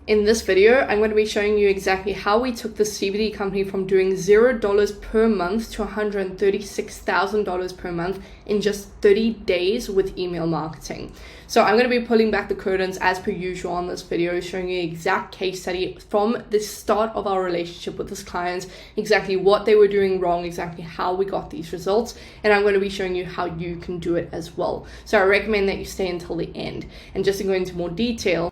In this video, I'm going to be showing you exactly how we took the CBD company from doing $0 per month to $136,000 per month in just 30 days with email marketing. So I'm going to be pulling back the curtains as per usual on this video, showing you an exact case study from the start of our relationship with this client, exactly what they were doing wrong, exactly how we got these results, and I'm going to be showing you how you can do it as well. So I recommend that you stay until the end. And just to go into more detail,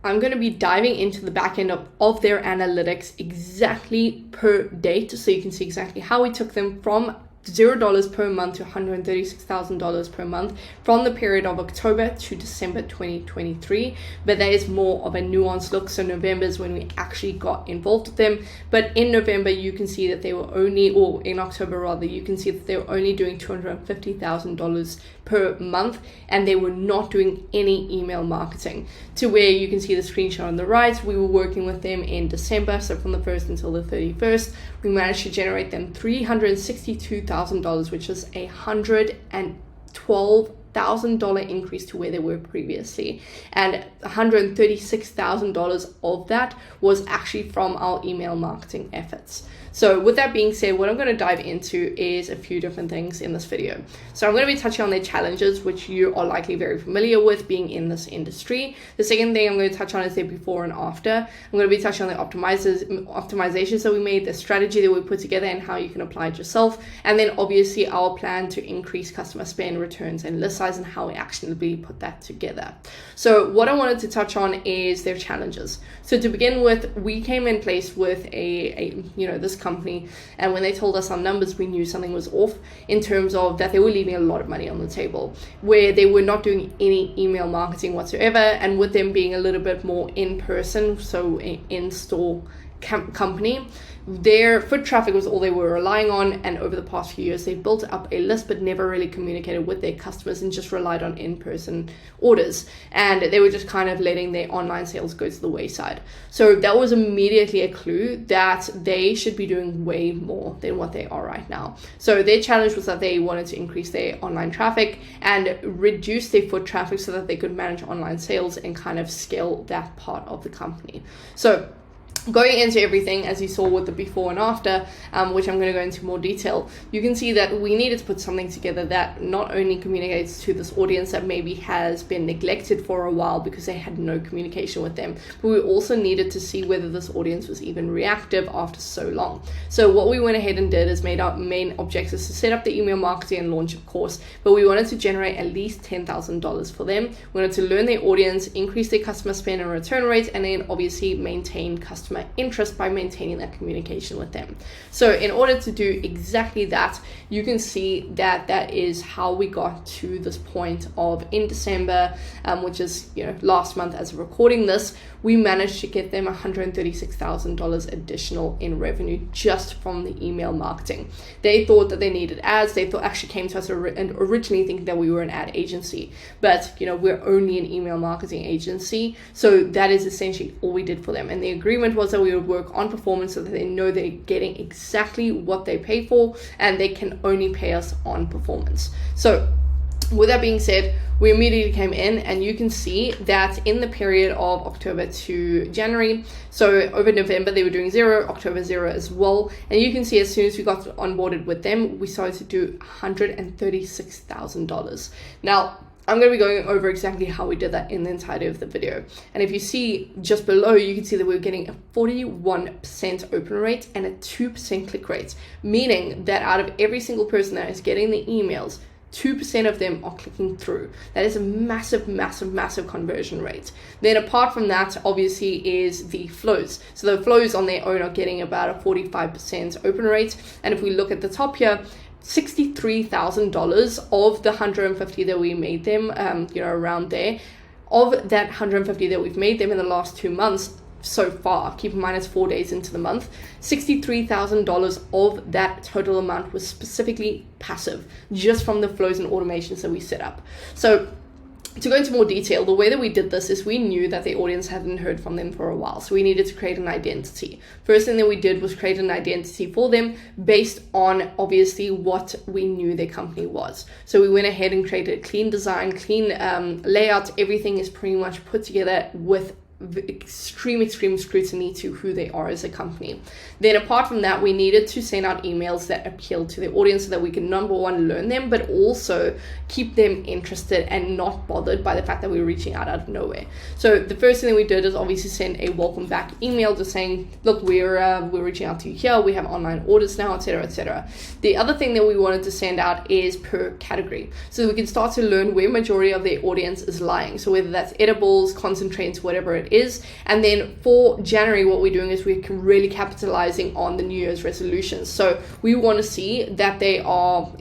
I'm going to be diving into the back end of their analytics exactly per date, so you can see exactly how we took them from $0 per month to $136,000 per month from the period of October to December 2023. But there is more of a nuanced look. So November is when we actually got involved with them. But in November, you can see that they were only, or in October rather, you can see that they were only doing $250,000 per month, and they were not doing any email marketing. To where you can see the screenshot on the right, we were working with them in December. So from the 1st until the 31st, we managed to generate them $362,000, which is $112,000 increase to where they were previously, and $136,000 of that was actually from our email marketing efforts. So with that being said, what I'm going to dive into is a few different things in this video. So I'm going to be touching on their challenges, which you are likely very familiar with being in this industry. The second thing I'm going to touch on is their before and after. I'm going to be touching on the optimizations that we made, the strategy that we put together, and how you can apply it yourself. And then obviously our plan to increase customer spend, returns, and list size, and how we actually put that together. So what I wanted to touch on is their challenges. So to begin with, we came in place with this company, and when they told us our numbers, we knew something was off in terms of that they were leaving a lot of money on the table, where they were not doing any email marketing whatsoever. And with them being a little bit more in person, so in-store company, their foot traffic was all they were relying on, and over the past few years they built up a list but never really communicated with their customers and just relied on in-person orders, and they were just kind of letting their online sales go to the wayside. So that was immediately a clue that they should be doing way more than what they are right now. So their challenge was that they wanted to increase their online traffic and reduce their foot traffic so that they could manage online sales and kind of scale that part of the company. So going into everything, as you saw with the before and after, which I'm going to go into more detail, you can see that we needed to put something together that not only communicates to this audience that maybe has been neglected for a while because they had no communication with them, but we also needed to see whether this audience was even reactive after so long. So what we went ahead and did is made our main objectives to set up the email marketing and launch, of course, but we wanted to generate at least $10,000 for them. We wanted to learn their audience, increase their customer spend and return rate, and then obviously maintain customer interest by maintaining that communication with them. So in order to do exactly that, you can see that that is how we got to this point of in December, which is last month as of recording this, we managed to get them $136,000 additional in revenue just from the email marketing. They thought that they needed ads. They actually came to us and originally thinking that we were an ad agency, but we're only an email marketing agency. So that is essentially all we did for them. And the agreement was that we would work on performance so that they know they're getting exactly what they pay for, and they can only pay us on performance. So with that being said, we immediately came in, and you can see that in the period of October to January, so over November they were doing 0, October 0 as well, and you can see as soon as we got onboarded with them, we started to do $136,000. Now, I'm going to be going over exactly how we did that in the entirety of the video. And if you see just below, you can see that we're getting a 41% open rate and a 2% click rate, meaning that out of every single person that is getting the emails, 2% of them are clicking through. That is a massive, massive, massive conversion rate. Then apart from that, obviously, is the flows. So the flows on their own are getting about a 45% open rate. And if we look at the top here, $63,000 of the 150 that we made them, around there, of that 150 that we've made them in the last 2 months so far, keep in mind it's 4 days into the month, $63,000 of that total amount was specifically passive, just from the flows and automations that we set up. So to go into more detail, the way that we did this is we knew that the audience hadn't heard from them for a while, so we needed to create an identity. First thing that we did was create an identity for them based on obviously what we knew their company was. So we went ahead and created a clean design, clean layout. Everything is pretty much put together with extreme scrutiny to who they are as a company. Then apart from that, we needed to send out emails that appeal to the audience so that we can, number one, learn them, but also keep them interested and not bothered by the fact that we were reaching out of nowhere. So the first thing that we did is obviously send a welcome back email just saying, look, we're reaching out to you here, we have online orders now, etc., etc. The other thing that we wanted to send out is per category, so we can start to learn where majority of the audience is lying. So whether that's edibles, concentrates, whatever it is. And then for January, what we're doing is we're really capitalizing on the New Year's resolutions. So we want to see that they are,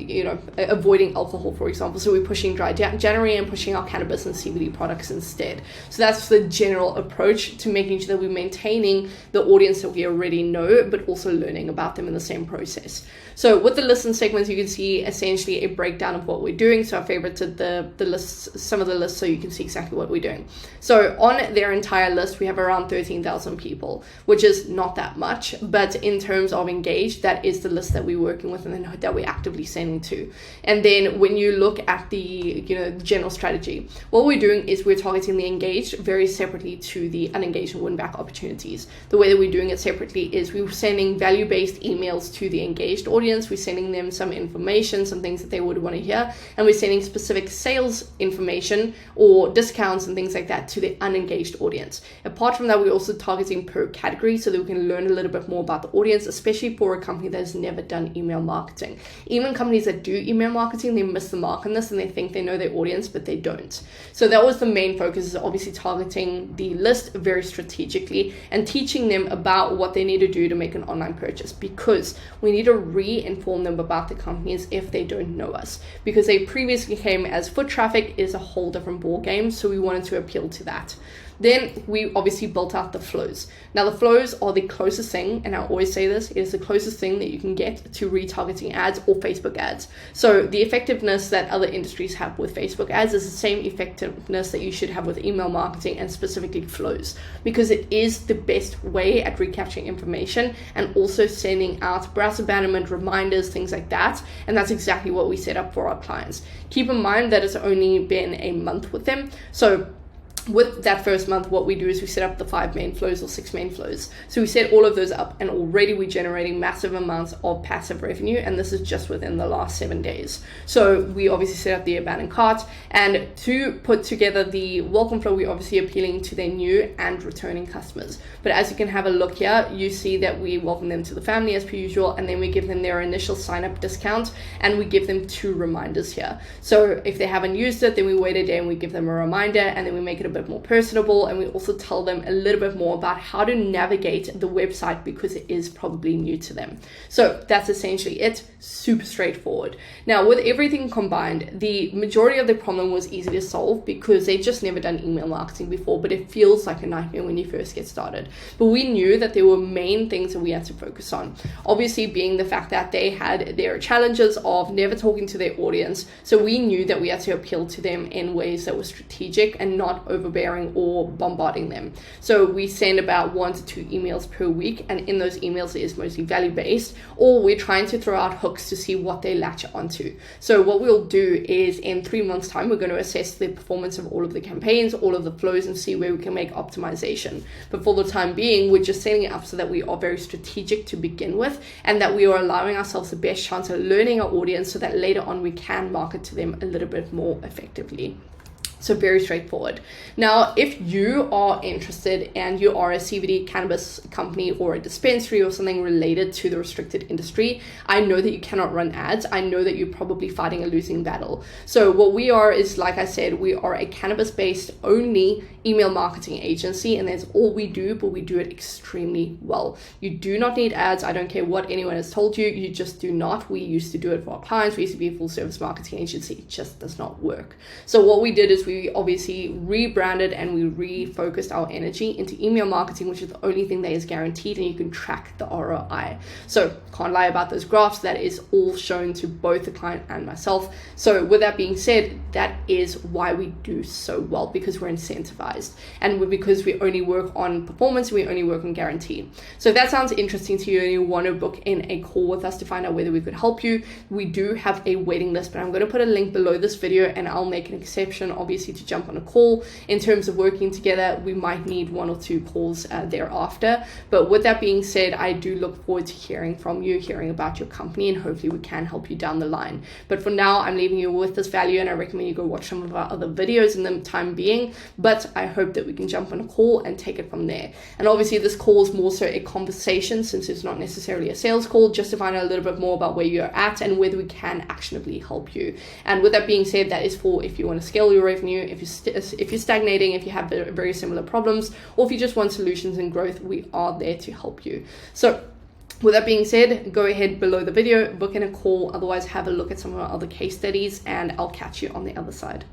avoiding alcohol, for example. So we're pushing dry January and pushing our cannabis and CBD products instead. So that's the general approach to making sure that we're maintaining the audience that we already know, but also learning about them in the same process. So with the listen segments, you can see essentially a breakdown of what we're doing. So I favorited the lists, some of the lists, so you can see exactly what we're doing. So on their entire list, we have around 13,000 people, which is not that much, but in terms of engaged, that is the list that we're working with and then that we're actively sending to. And then when you look at the general strategy, what we're doing is we're targeting the engaged very separately to the unengaged and win-back opportunities. The way that we're doing it separately is we're sending value-based emails to the engaged audience. We're sending them some information, some things that they would want to hear, and we're sending specific sales information or discounts and things like that to the unengaged audience. Apart from that, we're also targeting per category so that we can learn a little bit more about the audience, especially for a company that has never done email marketing. Even companies that do email marketing, they miss the mark on this and they think they know their audience, but they don't. So that was the main focus, is obviously targeting the list very strategically and teaching them about what they need to do to make an online purchase, because we need to re-inform them about the companies if they don't know us, because they previously came as foot traffic is a whole different ball game. So we wanted to appeal to that. Then we obviously built out the flows. Now the flows are the closest thing, and I always say this, it is the closest thing that you can get to retargeting ads or Facebook ads. So the effectiveness that other industries have with Facebook ads is the same effectiveness that you should have with email marketing, and specifically flows, because it is the best way at recapturing information and also sending out browser abandonment reminders, things like that. And that's exactly what we set up for our clients. Keep in mind that it's only been a month with them. So with that first month, what we do is we set up the 5 main flows or 6 main flows. So we set all of those up, and already we're generating massive amounts of passive revenue, and this is just within the last 7 days. So we obviously set up the abandoned cart, and to put together the welcome flow, we're obviously appealing to their new and returning customers. But as you can have a look here, you see that we welcome them to the family as per usual, and then we give them their initial sign up discount, and we give them 2 reminders here. So if they haven't used it, then we wait a day and we give them a reminder, and then we make it a bit more personable, and we also tell them a little bit more about how to navigate the website, because it is probably new to them. So that's essentially it. Super straightforward. Now with everything combined, the majority of the problem was easy to solve because they've just never done email marketing before, but it feels like a nightmare when you first get started. But we knew that there were main things that we had to focus on, obviously being the fact that they had their challenges of never talking to their audience. So we knew that we had to appeal to them in ways that were strategic and not overbearing or bombarding them. So we send about 1 to 2 emails per week, and in those emails it is mostly value based, or we're trying to throw out hooks to see what they latch onto. So what we'll do is in 3 months time, we're going to assess the performance of all of the campaigns, all of the flows, and see where we can make optimization. But for the time being, we're just setting it up so that we are very strategic to begin with, and that we are allowing ourselves the best chance of learning our audience so that later on we can market to them a little bit more effectively. So very straightforward. Now, if you are interested and you are a CBD cannabis company or a dispensary or something related to the restricted industry, I know that you cannot run ads. I know that you're probably fighting a losing battle. So what we are is, like I said, we are a cannabis-based only email marketing agency, and that's all we do, but we do it extremely well. You do not need ads. I don't care what anyone has told you. You just do not. We used to do it for our clients. We used to be a full service marketing agency. It just does not work. So what we did is we obviously rebranded and we refocused our energy into email marketing, which is the only thing that is guaranteed and you can track the ROI. So can't lie about those graphs. That is all shown to both the client and myself. So with that being said, that is why we do so well, because we're incentivized. incentivized. And because we only work on performance, we only work on guarantee. So if that sounds interesting to you and you want to book in a call with us to find out whether we could help you, we do have a waiting list, but I'm going to put a link below this video, and I'll make an exception obviously to jump on a call. In terms of working together, we might need 1 or 2 calls thereafter. But with that being said, I do look forward to hearing from you, hearing about your company, and hopefully we can help you down the line. But for now, I'm leaving you with this value, and I recommend you go watch some of our other videos in the time being. But I hope that we can jump on a call and take it from there. And obviously this call is more so a conversation, since it's not necessarily a sales call, just to find out a little bit more about where you're at and whether we can actionably help you. And with that being said, that is for if you want to scale your revenue, if you're stagnating, if you have very similar problems, or if you just want solutions and growth, we are there to help you. So with that being said, go ahead below the video, book in a call. Otherwise, have a look at some of our other case studies, and I'll catch you on the other side.